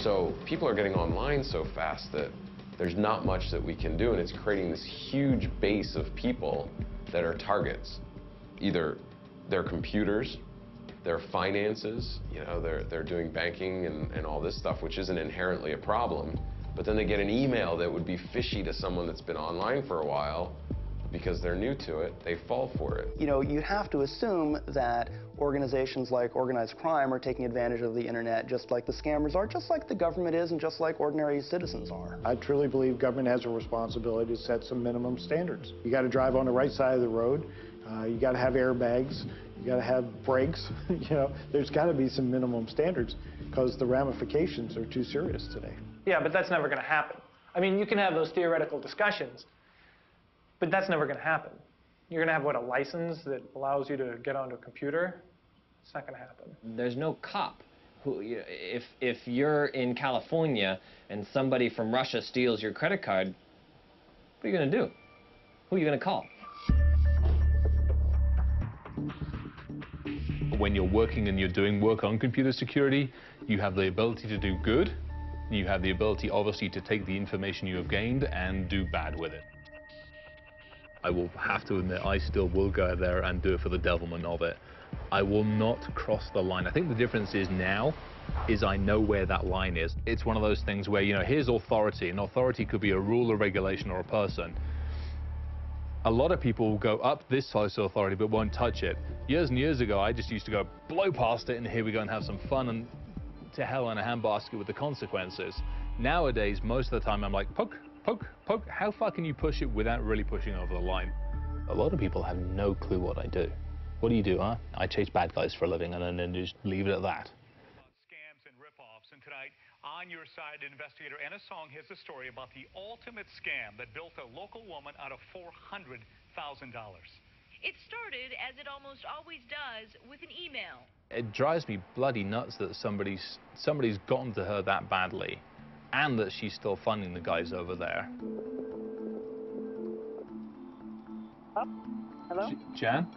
So people are getting online so fast that there's not much that we can do, and it's creating this huge base of people that are targets. Either their computers, their finances, you know, they're doing banking and all this stuff, which isn't inherently a problem, but then they get an email that would be fishy to someone that's been online for a while. Because they're new to it, they fall for it. You know, you'd have to assume that organizations like organized crime are taking advantage of the internet just like the scammers are, just like the government is, and just like ordinary citizens are. I truly believe government has a responsibility to set some minimum standards. You got to drive on the right side of the road. You got to have airbags. You got to have brakes. You know, there's got to be some minimum standards because the ramifications are too serious today. Yeah, but that's never going to happen. I mean, you can have those theoretical discussions, but that's never going to happen. You're going to have, what, a license that allows you to get onto a computer? It's not going to happen. There's no cop who, if you're in California and somebody from Russia steals your credit card, what are you going to do? Who are you going to call? When you're working and you're doing work on computer security, you have the ability to do good. You have the ability, obviously, to take the information you have gained and do bad with it. I will have to admit, I still will go out there and do it for the devilment of it. I will not cross the line. I think the difference is now is I know where that line is. It's one of those things where, you know, here's authority, and authority could be a rule, a regulation, or a person. A lot of people will go up this size of authority but won't touch it. Years and years ago, I just used to go blow past it and here we go and have some fun and to hell in a handbasket with the consequences. Nowadays, most of the time, I'm like, poke, poke, poke. How far can you push it without really pushing over the line? A lot of people have no clue what I do. What do you do, huh? I chase bad guys for a living and then just leave it at that. Scams and ripoffs, and tonight, On Your Side, investigator Anna Song has a story about the ultimate scam that built a local woman out of $400,000. It started, as it almost always does, with an email. It drives me bloody nuts that somebody's gotten to her that badly, and that she's still funding the guys over there. Oh, hello? Jan?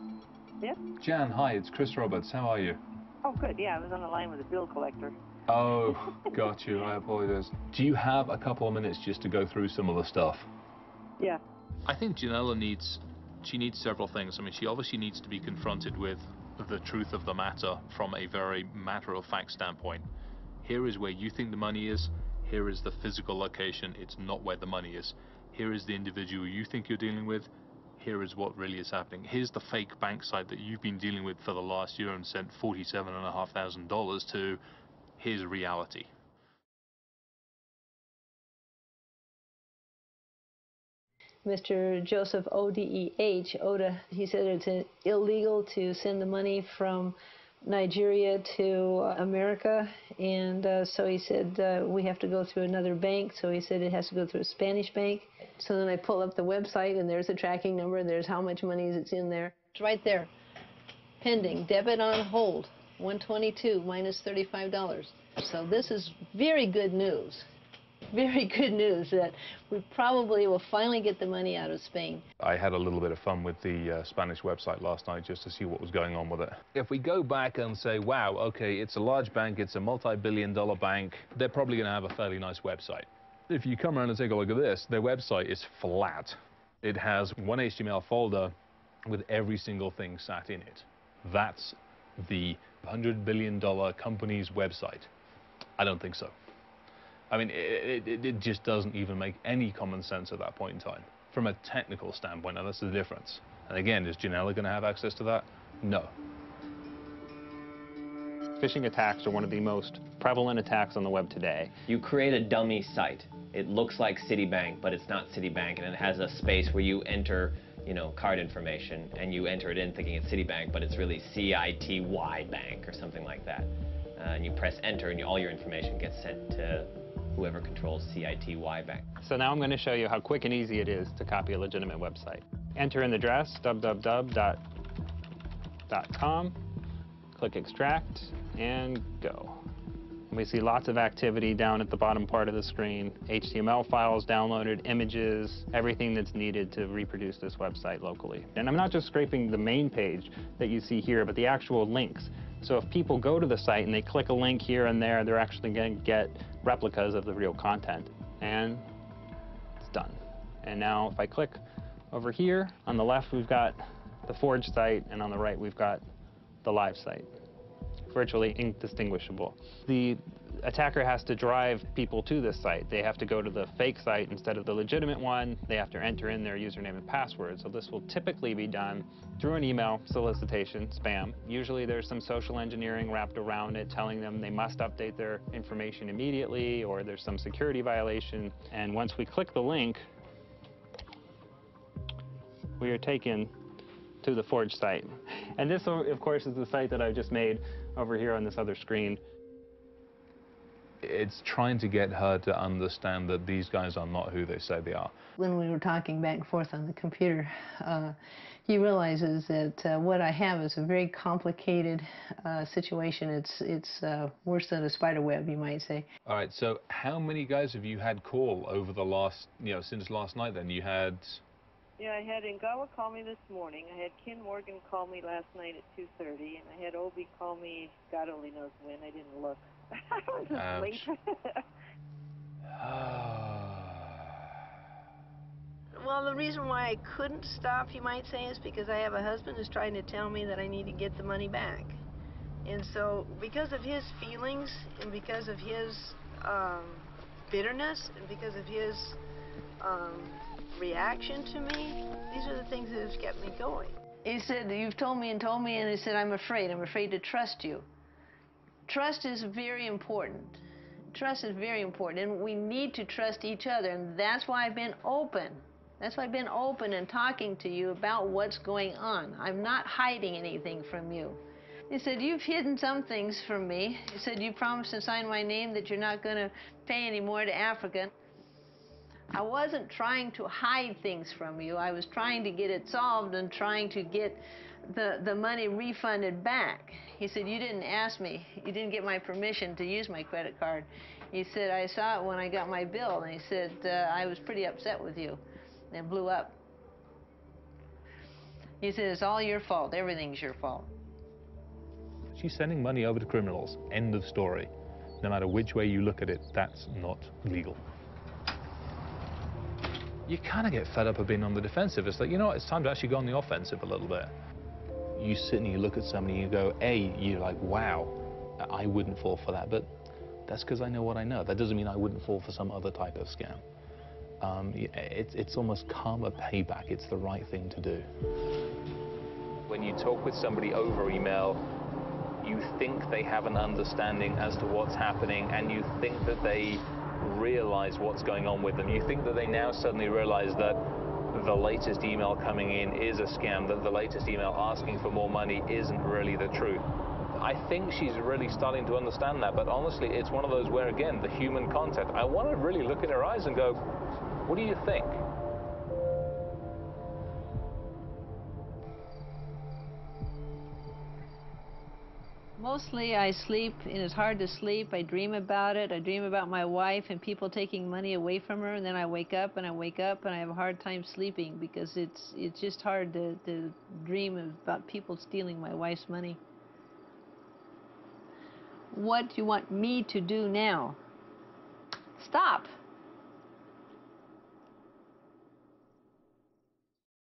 Yes? Jan, hi, it's Chris Roberts. How are you? Oh, good. Yeah, I was on the line with the bill collector. Oh, got you. I apologize. Do you have a couple of minutes just to go through some of the stuff? Yeah. I think Janella needs several things. I mean, she obviously needs to be confronted with the truth of the matter from a very matter-of-fact standpoint. Here is where you think the money is. Here is the physical location. It's not where the money is. Here is the individual you think you're dealing with. Here is what really is happening. Here's the fake bank site that you've been dealing with for the last year and sent $47,500 to. Here's reality. Mr. Joseph O-D-E-H, Oda, he said it's illegal to send the money from Nigeria to America, and so he said we have to go through another bank, so he said it has to go through a Spanish bank. So then I pull up the website, and there's a tracking number, there's how much money is in there. It's right there. Pending, debit on hold, 122 minus $35. So this is very good news. Very good news that we probably will finally get the money out of Spain. I had a little bit of fun with the Spanish website last night just to see what was going on with it. If we go back and say, wow, okay, it's a large bank, it's a multi-billion-dollar bank, they're probably going to have a fairly nice website. If you come around and take a look at this, their website is flat. It has one HTML folder with every single thing sat in it. That's the $100 billion company's website. I don't think so. I mean, it just doesn't even make any common sense at that point in time. From a technical standpoint, and that's the difference. And again, is Janella going to have access to that? No. Phishing attacks are one of the most prevalent attacks on the web today. You create a dummy site. It looks like Citibank, but it's not Citibank, and it has a space where you enter, you know, card information, and you enter it in thinking it's Citibank, but it's really C-I-T-Y Bank or something like that. And you press enter, and all your information gets sent to whoever controls CITY Bank. So now I'm going to show you how quick and easy it is to copy a legitimate website. Enter in the address, www.com, click extract, and go. We see lots of activity down at the bottom part of the screen. HTML files downloaded, images, everything that's needed to reproduce this website locally. And I'm not just scraping the main page that you see here, but the actual links. So if people go to the site and they click a link here and there, they're actually going to get replicas of the real content, and it's done. And now if I click over here, on the left we've got the forged site, and on the right we've got the live site. Virtually indistinguishable. The attacker has to drive people to this site. They have to go to the fake site instead of the legitimate one. They have to enter in their username and password. So this will typically be done through an email solicitation, spam. Usually there's some social engineering wrapped around it, telling them they must update their information immediately, or there's some security violation. And once we click the link, we are taken to the forged site. And this, of course, is the site that I just made over here on this other screen. It's trying to get her to understand that these guys are not who they say they are. When we were talking back and forth on the computer, he realizes that what I have is a very complicated situation. It's worse than a spider web, you might say. All right, so how many guys have you had call over the last, since last night then? You had... Yeah, I had Ngawa call me this morning. I had Ken Morgan call me last night at 2:30, and I had Obi call me, God only knows when. I didn't look. I was asleep. Well, the reason why I couldn't stop, you might say, is because I have a husband who's trying to tell me that I need to get the money back. And so, because of his feelings, and because of his bitterness, and because of his reaction to me, these are the things that have kept me going. He said, you've told me, and he said, I'm afraid to trust you. Trust is very important. Trust is very important, and we need to trust each other, and that's why I've been open. That's why I've been open and talking to you about what's going on. I'm not hiding anything from you. He said, you've hidden some things from me. He said, you promised to sign my name that you're not going to pay any more to Africa. I wasn't trying to hide things from you. I was trying to get it solved and trying to get the money refunded back. He said, you didn't ask me. You didn't get my permission to use my credit card. He said, I saw it when I got my bill. And he said, I was pretty upset with you. And it blew up. He said, it's all your fault. Everything's your fault. She's sending money over to criminals. End of story. No matter which way you look at it, that's not legal. You kind of get fed up of being on the defensive. It's like, you know what, it's time to actually go on the offensive a little bit. You sit and you look at somebody and you go, you're like, wow, I wouldn't fall for that, but that's because I know what I know. That doesn't mean I wouldn't fall for some other type of scam. It's almost karma payback. It's the right thing to do. When you talk with somebody over email, you think they have an understanding as to what's happening, and you think that they realize what's going on with them. You think that they now suddenly realize that the latest email coming in is a scam, that the latest email asking for more money isn't really the truth. I think she's really starting to understand that, but honestly, it's one of those where, again, the human contact, I want to really look in her eyes and go, what do you think? Mostly I sleep, and it's hard to sleep. I dream about it. I dream about my wife and people taking money away from her, and then I wake up and I have a hard time sleeping because it's just hard to dream about people stealing my wife's money. What do you want me to do now? Stop.